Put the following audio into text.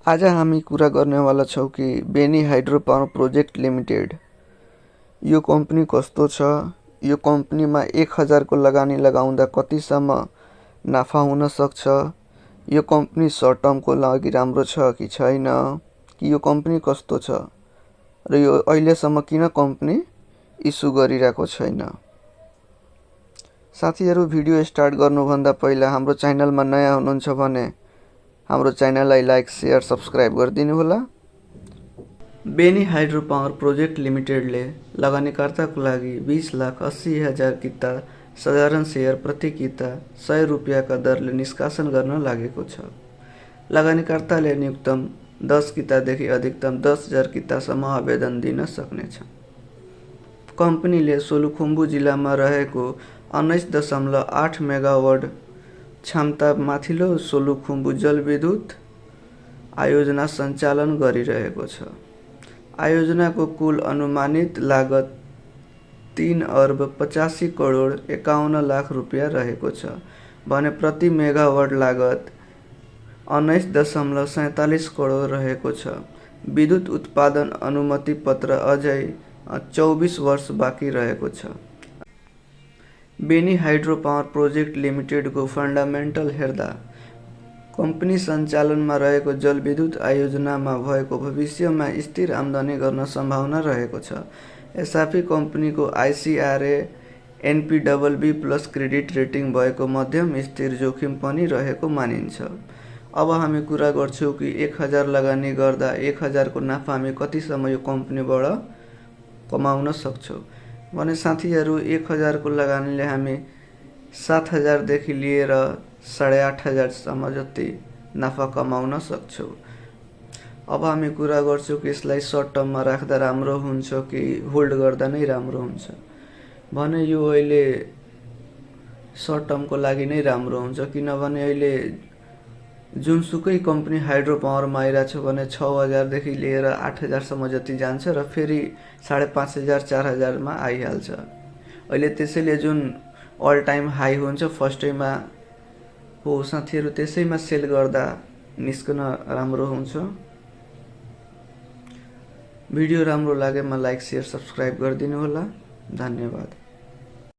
आज हामी कुरा गर्नेवाला छौँ कि Beni hydro power project limited यो कम्पनी कस्तो छ, यो कम्पनीमा 1000 को लगानी लगाउँदा कतिसम्म नाफा हुन सक्छ, यो कम्पनी सर्ट टर्मको लागि राम्रो छ कि छैन, कि यो कम्पनी कस्तो छ र यो अहिलेसम्म किन कम्पनी इस्यु गरिरहेको छैन। साथीहरू, भिडियो स्टार्ट गर्नुभन्दा पहिला हाम्रो च्यानलमा नयाँ हुनुहुन्छ भने हाम्रो च्यानललाई लाइक, शेयर, सब्स्क्राइब गरिदिनु होला। बेनी हाइड्रो पावर प्रोजेक्ट लिमिटेडले लगानीकर्ताको लागि 20,80,000 किता साधारण शेयर प्रति किता 100 रुपियाँका दरले निष्कासन गर्न लागेको छ। लगानीकर्ताले न्यूनतम 10 कितादेखि अधिकतम 10,000 कितासम्म आवेदन दिन सक्नेछ। कम्पनीले सोलुखुम्बु जिल्लामा रहेको 19.8 मेगावाट क्षमता माथिल्लो सोलुखुम्बु जलविद्युत आयोजना सञ्चालन गरिरहेको छ। आयोजनाको कुल अनुमानित लागत 3,85,51,00,000 रुपियाँ रहेको छ भने प्रति मेगावाट लागत 19.47 करोड रहेको छ। विद्युत उत्पादन अनुमति पत्र अझै 24 वर्ष बाँकी रहेको छ। बेनी हाइड्रो पावर प्रोजेक्ट लिमिटेडको फन्डामेन्टल हेर्दा कम्पनी सञ्चालनमा रहेको जलविद्युत आयोजनामा भएको भविष्यमा स्थिर आम्दानी गर्न सम्भावना रहेको छ। यसैले कम्पनीको ICRA NPBB+ क्रेडिट रेटिङ भएको मध्यम स्थिर जोखिम पनि रहेको मानिन्छ। अब हामी कुरा गर्छौँ कि 1000 लगानी गर्दा 1000 को नाफा हामी कतिसम्म यो कम्पनीबाट कमाउन सक्छौँ भने साथीहरू, 1000 को लगानीले हामी 7000 देखि लिएर 8500 सम्म जति नाफा कमाउन सक्छौँ। अब हामी कुरा गर्छौँ कि यसलाई सर्ट टर्ममा राख्दा राम्रो हुन्छ कि होल्ड गर्दा नै राम्रो हुन्छ भने यो अहिले सर्ट टर्मको लागि नै राम्रो हुन्छ, किनभने अहिले जुनसुकै कम्पनी हाइड्रो पावरमा आइरहेको छ भने 6000 देखि लिएर 8000 सम्म जति जान्छ र फेरि 5500 4000 मा आइहाल्छ। अहिले त्यसैले जुन अल टाइम हाई हुन्छ फर्स्टैमा हो साथीहरू, त्यसैमा सेल गर्दा निस्कन राम्रो हुन्छ। भिडियो राम्रो लागेमा लाइक, शेयर, सब्स्क्राइब गरिदिनु होला। धन्यवाद।